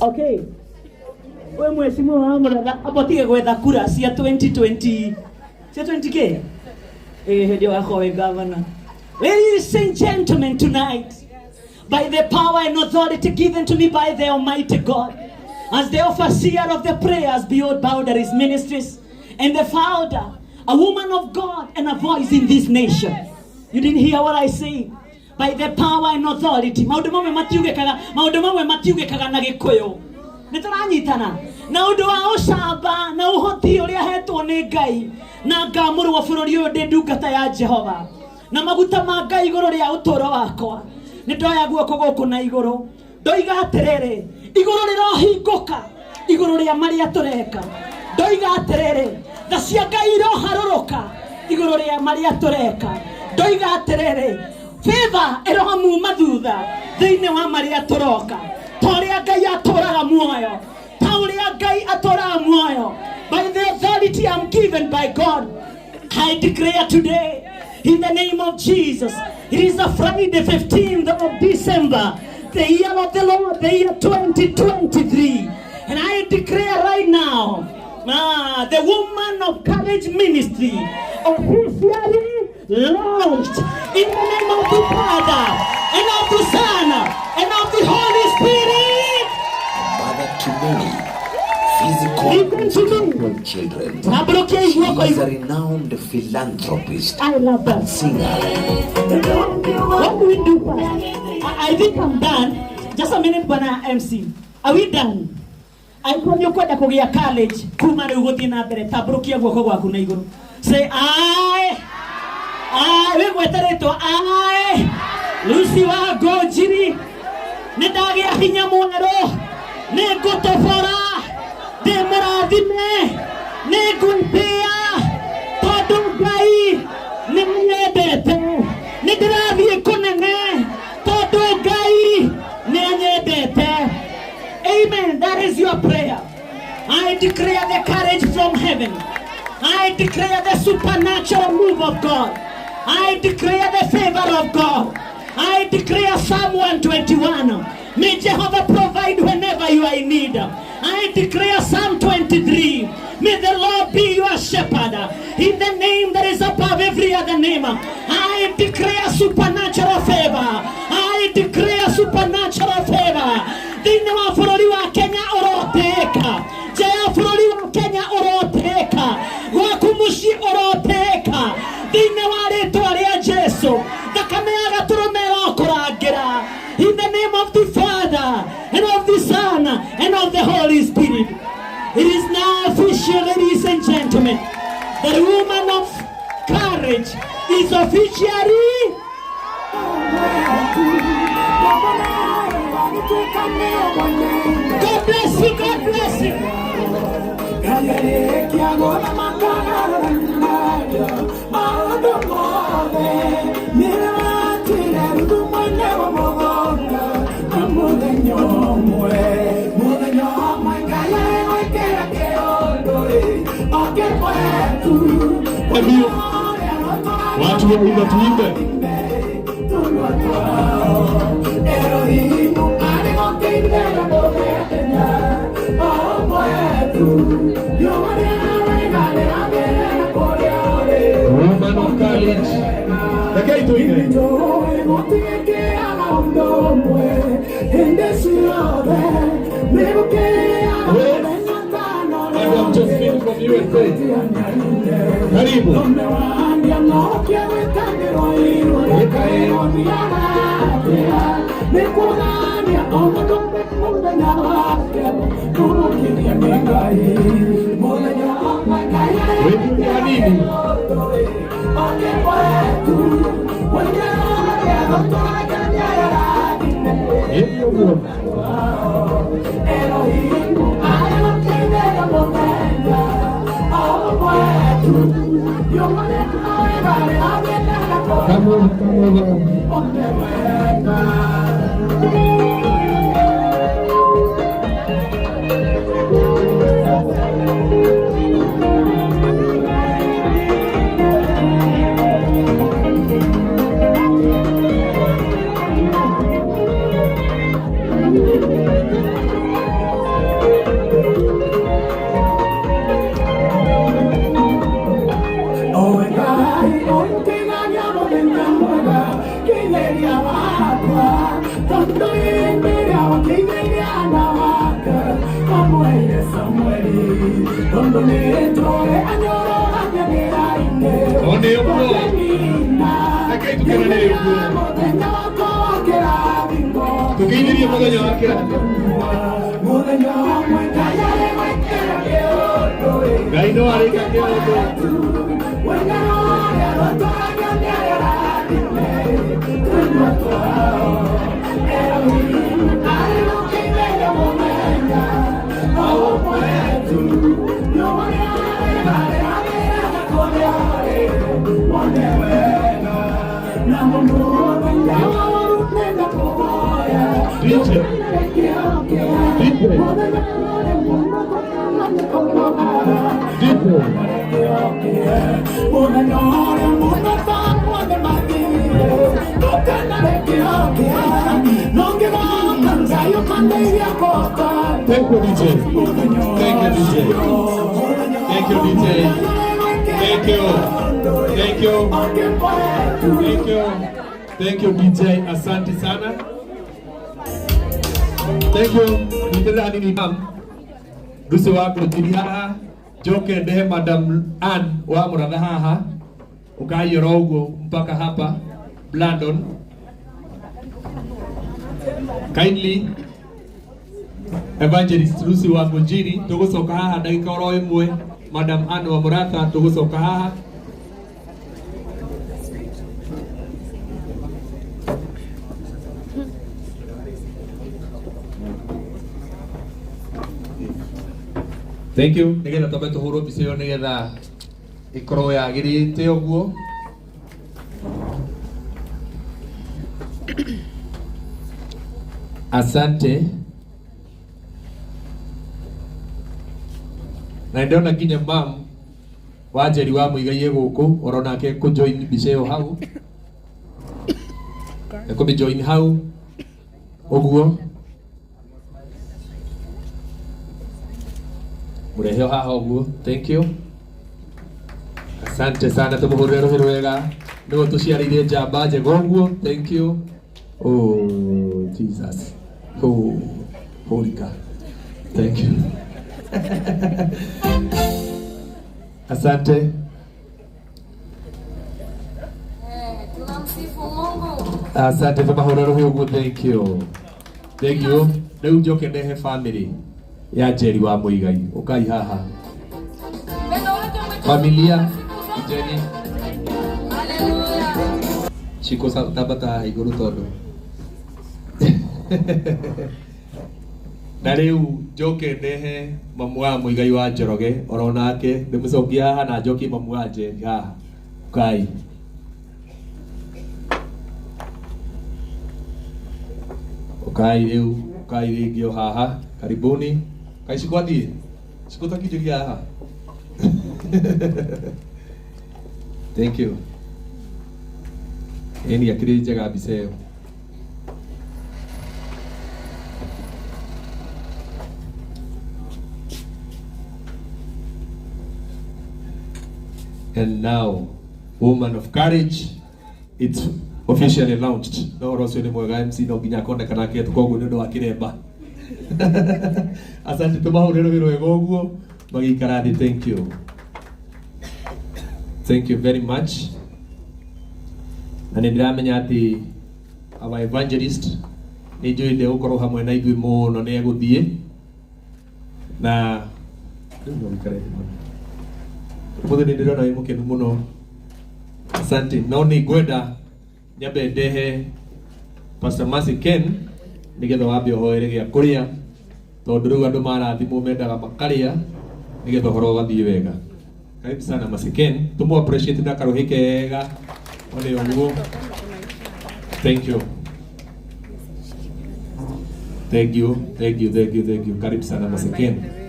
Okay. We mheshimiwa wangu na abotige gwetha kura cia 2020. Cia 20k. Ndio wako governor. Ladies and gentlemen, tonight, by the power and authority given to me by the Almighty God, as the overseer of the prayers beyond boundaries ministries, and the founder, a woman of God and a voice in this nation. You didn't hear what I say? By the power and authority. Maundu mamwe matiugekaga na Gikuyu. Nituranyitana. Na undu wa ucamba na uhoti uria hetwo ni Ngai na ngamurwo bururi uyu ndi ndungata ya Jehova. Na maguta ma Ngai iguru ria utoro wakwa. Nindoya guoko guku na iguru. Ndoiga atiriri, iguru rirohinguka. Iguru ria maria tureka. Ndoiga atiriri, tha cia Ngai iroharũrũka. Iguru ria maria tureka. Ndoiga atiriri, favor irohamuma thutha thiini wa maria turoka. Toria Ngai atoraga muoyo. Toria Ngai atoraga muoyo. By the authority I'm given by God, I declare today, in the name of Jesus, it is a Friday, 15th of December, the year of the Lord, the year 2023. And I declare right now, the Woman of Courage Ministry officially launched in the name of the Father, and of the Son, and of the Holy Spirit. Mother to many, physical and spiritual children. She is a renowned philanthropist. I love that. And singer. What do we do first? I think I'm done. Just a minute, Bwana MC. Are we done? I come you kwenda kugia college. Kuma riu guthii na mbere tambũrũkia guoko gwaku na igũrũ. Say I. We gweteretwo I. Lucy Wangunjiri. Nĩndagĩa hinya mwerũ. Nĩngũtũbora. Ndĩmũrathime. Nĩngwĩtĩa. Tondũ Ngai nĩnyendete. Nĩndĩrathiĩ kũnene. Tondũ Ngai nĩanyendete. Amen. That is your prayer. I declare the courage from heaven. I declare the supernatural move of God. I declare the favor of God. I declare Psalm 121. May Jehovah provide whenever you are in need. I declare Psalm 23. May the Lord be your shepherd. In the name that is above every other name. I declare supernatural favor. I declare supernatural favor. Thĩinĩ wa bũrũri wa Kenya ũroteka. Nja ya bũrũri wa Kenya ũroteka. Gwaku mũciĩ ũroteka. Thĩinĩ wa rĩĩtwa rĩa Jesũ. Thakame ya gatũrũme ĩrokũrangĩra. In the name of the Father, and of the Son, and of the Holy Spirit. It is now official, ladies and gentlemen. The woman of courage is officially. God bless you, God bless you. Watu waimba tuimbe. Woman of courage. Lakini tuimbe. I want to speak from you and say, karibu. Come on. Onde uguo. Akai tukenanire uguo. Tukiingiria muthenya wa kĩrathimo. Ngai no arĩka kĩũndũ. Thank you, DJ. Thank you, DJ. Thank you, DJ. Thank you. Thank you. Thank you. Thank you, DJ. Asante sana. Thank you. Nitenda nini mam? Dusi wa kurutiri haha. Joke ndehe Madam Ann wa muratha haha. Ukayora uguo mpaka hapa Blandon. Kindly Evangelist Lucy Wangunjiri tugucoka haha ndagika oro imwe. Madam Ann wa muratha tugucoka haha. Thank you. Nigetha tobe tuhurwo mbica iyo nigetha ikorwo yagirite uguo. Asante. Na ndona nginya mam wa Njeri wa muigai guku orona ke ku join mbica iyo hau. Eko bi join hau uguo. Mureheo haha uguo. Thank you. Asante sana tumuhurire ruhiro wega. Nigo tuciarire njamba njega uguo. Thank you. Oh Jesus. Oh holy God. Thank you. Asante. Tunamsifu Mungu. Asante tumuhurire ruhiro uguo. Thank you. Thank you. Riu njoke ndehe family ya Njeri wa muigai. Ukai haha. Familia Njeri. Haleluya. Chiko sa tabata iguru todo. Na riu njoke ndehe mamu wa muigai wa Njoroge oronake ndimucokia haha na njoki mamu wa Njeri haha. Ukai. Ukai riu ukai ringio haha. Karibuni. Kai sikwathie. Sikotakijuria haha. Thank you. Eni akiri njega mbica iyo. And now, woman of courage, it's officially launched. No rocio ni mwega MC no nginya konekana ke tukoguo ni undu wa kiremba. Asante tumahurire wiro wega uguo magikara thi. Thank you. Thank you very much. Na ndiramenya ati our evangelist ni joinde gukorwo hamwe na ithui muno ni eguthie na ndio nikare muno ndirona wi mukenu muno. Asante. No ni ngwenda nyambe ndehe Pastor Mercy Ken nigetha wambe uhoere gia kuria tondu riu andu marathimwo mendaga makaria nigetha horo gathie wega. Karibu sana Mercy Ken, tumu appreciate na karuhike wega ole uguo. Thank you. Thank you. Karibu sana Mercy Ken.